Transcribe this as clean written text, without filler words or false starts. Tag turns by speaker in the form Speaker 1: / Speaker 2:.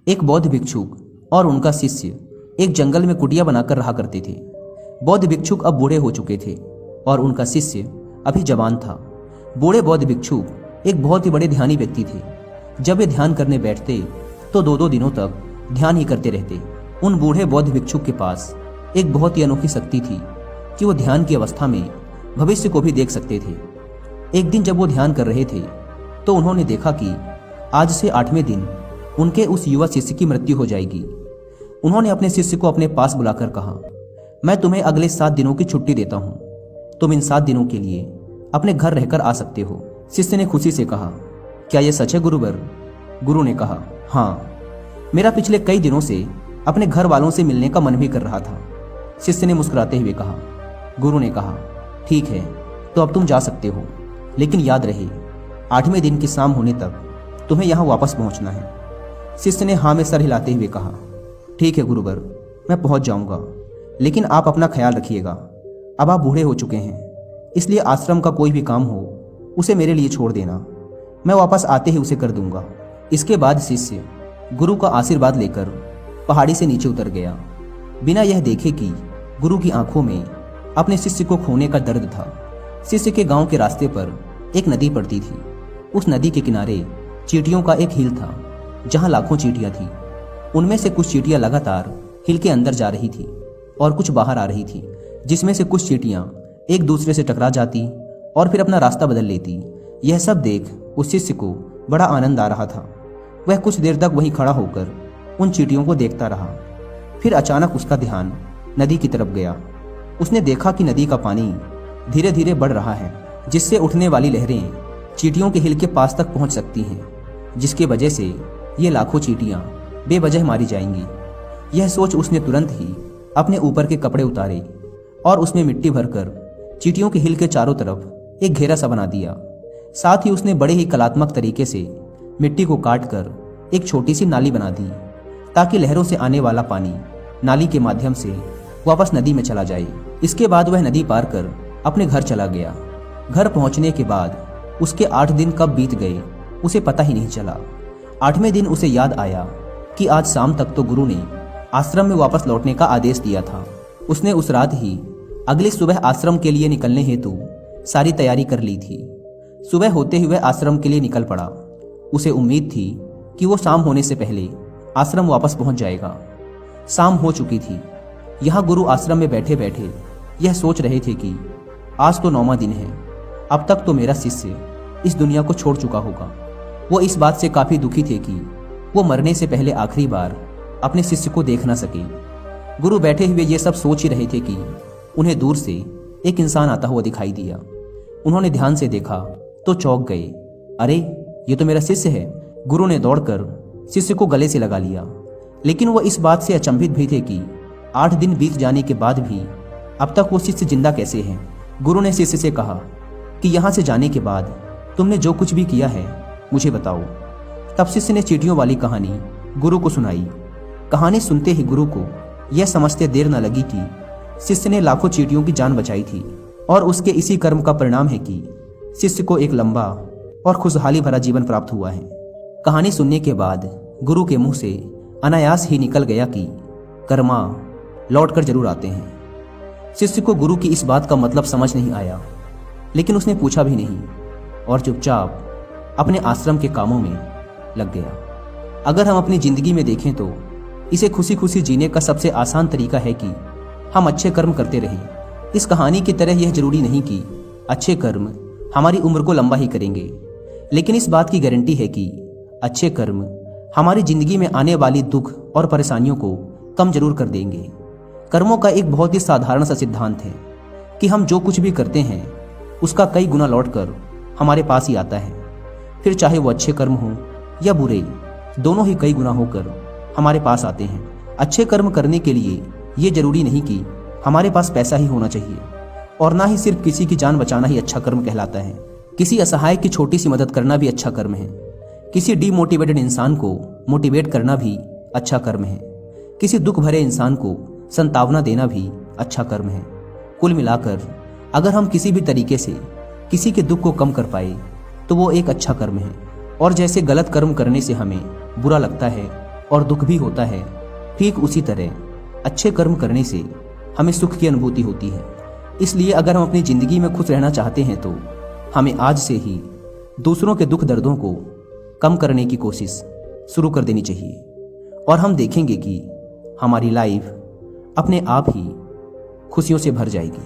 Speaker 1: एक बौद्ध भिक्षुक और उनका शिष्य एक जंगल में कुटिया बनाकर रहा करते थे। बौद्ध भिक्षुक अब बूढ़े हो चुके थे और उनका शिष्य अभी जवान था। बूढ़े बौद्ध भिक्षुक एक बहुत ही बड़े ध्यानी व्यक्ति थे। जब वे ध्यान करने बैठते तो 2-2 दिनों तक ध्यान ही करते रहते। उन बूढ़े बौद्ध भिक्षुक के पास एक बहुत ही अनोखी शक्ति थी कि वो ध्यान की अवस्था में भविष्य को भी देख सकते थे। एक दिन जब वो ध्यान कर रहे थे तो उन्होंने देखा कि आज से 8वें दिन उनके उस युवा शिष्य की मृत्यु हो जाएगी। उन्होंने अपने शिष्य को अपने पास बुलाकर कहा, मैं तुम्हें अगले 7 दिनों की छुट्टी देता हूँ। तुम इन 7 दिनों के लिए अपने घर रहकर आ सकते हो। शिष्य ने खुशी से कहा, क्या यह सच है गुरुवर? गुरु ने कहा, हाँ, मेरा पिछले कई दिनों से अपने घर वालों से मिलने का मन भी कर रहा था। शिष्य ने मुस्कुराते हुए कहा। गुरु ने कहा, ठीक है, तो अब तुम जा सकते हो, लेकिन याद रहे 8वें दिन की शाम होने तक तुम्हें यहाँ वापस पहुँचना है। शिष्य ने हाँ में सर हिलाते हुए कहा, ठीक है गुरुवर, मैं पहुँच जाऊँगा, लेकिन आप अपना ख्याल रखिएगा। अब आप बूढ़े हो चुके हैं, इसलिए आश्रम का कोई भी काम हो उसे मेरे लिए छोड़ देना, मैं वापस आते ही उसे कर दूंगा। इसके बाद शिष्य गुरु का आशीर्वाद लेकर पहाड़ी से नीचे उतर गया, बिना यह देखे कि गुरु की आंखों में अपने शिष्य को खोने का दर्द था। शिष्य के गांव के रास्ते पर एक नदी पड़ती थी। उस नदी के किनारे चींटियों का एक हिल था, जहां लाखों चींटियां थी। उनमें से कुछ चींटियां लगातार हिल के अंदर जा रही थी और कुछ बाहर आ रही थी, जिसमें से कुछ चींटियां एक दूसरे से टकरा जाती और फिर अपना रास्ता बदल लेती। यह सब देख उस शिष्य को बड़ा आनंद आ रहा था। वह कुछ देर तक वहीं खड़ा होकर उन चींटियों को देखता रहा। फिर अचानक उसका ध्यान नदी की तरफ गया। उसने देखा कि नदी का पानी धीरे धीरे बढ़ रहा है, जिससे उठने वाली लहरें चींटियों के हिल के पास तक पहुंच सकती हैं, जिसकी वजह से ये लाखों चींटियां बेवजह मारी जाएंगी। यह सोच उसने तुरंत ही अपने ऊपर के कपड़े उतारे और उसमें मिट्टी भरकर चींटियों के हिल के चारों तरफ एक घेरा सा बना दिया। साथ ही उसने बड़े ही कलात्मक तरीके से मिट्टी को काटकर एक छोटी सी नाली बना दी, ताकि लहरों से आने वाला पानी नाली के माध्यम से वापस नदी में चला जाए। इसके बाद वह नदी पार कर अपने घर चला गया। घर पहुंचने के बाद उसके 8 दिन कब बीत गए उसे पता ही नहीं चला। 8वें दिन उसे याद आया कि आज शाम तक तो गुरु ने आश्रम में वापस लौटने का आदेश दिया था। उसने उस रात ही अगली सुबह आश्रम के लिए निकलने हेतु सारी तैयारी कर ली थी। सुबह होते हुए आश्रम के लिए निकल पड़ा। उसे उम्मीद थी कि वो शाम होने से पहले आश्रम वापस पहुंच जाएगा। शाम हो चुकी थी। यहाँ गुरु आश्रम में बैठे बैठे यह सोच रहे थे कि आज तो 9वां दिन है, अब तक तो मेरा शिष्य इस दुनिया को छोड़ चुका होगा। वो इस बात से काफी दुखी थे कि वो मरने से पहले आखिरी बार अपने शिष्य को देख न सके। गुरु बैठे हुए ये सब सोच ही रहे थे कि उन्हें दूर से एक इंसान आता हुआ दिखाई दिया। उन्होंने ध्यान से देखा तो चौंक गए। अरे, ये तो मेरा शिष्य है। गुरु ने दौड़कर शिष्य को गले से लगा लिया, लेकिन वो इस बात से अचंभित भी थे कि 8 दिन बीत जाने के बाद भी अब तक वो शिष्य जिंदा कैसे है। गुरु ने शिष्य से कहा कि यहाँ से जाने के बाद तुमने जो कुछ भी किया है मुझे बताओ। तब शिष्य ने चींटियों वाली कहानी गुरु को सुनाई। कहानी सुनते ही गुरु को यह समझते देर न लगी कि शिष्य ने लाखों चींटियों की जान बचाई थी और उसके इसी कर्म का परिणाम है कि शिष्य को एक लंबा और खुशहाली भरा जीवन प्राप्त हुआ है। कहानी सुनने के बाद गुरु के मुंह से अनायास ही निकल गया कि कर्मा लौट कर जरूर आते हैं। शिष्य को गुरु की इस बात का मतलब समझ नहीं आया, लेकिन उसने पूछा भी नहीं और चुपचाप अपने आश्रम के कामों में लग गया। अगर हम अपनी जिंदगी में देखें तो इसे खुशी खुशी जीने का सबसे आसान तरीका है कि हम अच्छे कर्म करते रहें। इस कहानी की तरह यह जरूरी नहीं कि अच्छे कर्म हमारी उम्र को लंबा ही करेंगे, लेकिन इस बात की गारंटी है कि अच्छे कर्म हमारी जिंदगी में आने वाली दुख और परेशानियों को कम जरूर कर देंगे। कर्मों का एक बहुत ही साधारण सा सिद्धांत है कि हम जो कुछ भी करते हैं उसका कई गुना लौटकर हमारे पास ही आता है। फिर चाहे वो अच्छे कर्म हो या बुरे, दोनों ही कई गुना होकर हमारे पास आते हैं। अच्छे कर्म करने के लिए ये जरूरी नहीं कि हमारे पास पैसा ही होना चाहिए, और ना ही सिर्फ किसी की जान बचाना ही अच्छा कर्म कहलाता है। किसी असहाय की छोटी सी मदद करना भी अच्छा कर्म है। किसी डीमोटिवेटेड इंसान को मोटिवेट करना भी अच्छा कर्म है। किसी दुख भरे इंसान को संतावना देना भी अच्छा कर्म है। कुल मिलाकर अगर हम किसी भी तरीके से किसी के दुख को कम कर पाए तो वो एक अच्छा कर्म है। और जैसे गलत कर्म करने से हमें बुरा लगता है, और दुख भी होता है, ठीक उसी तरह अच्छे कर्म करने से हमें सुख की अनुभूति होती है। इसलिए अगर हम अपनी ज़िंदगी में खुश रहना चाहते हैं तो हमें आज से ही दूसरों के दुख दर्दों को कम करने की कोशिश शुरू कर देनी चाहिए और हम देखेंगे कि हमारी लाइफ अपने आप ही खुशियों से भर जाएगी।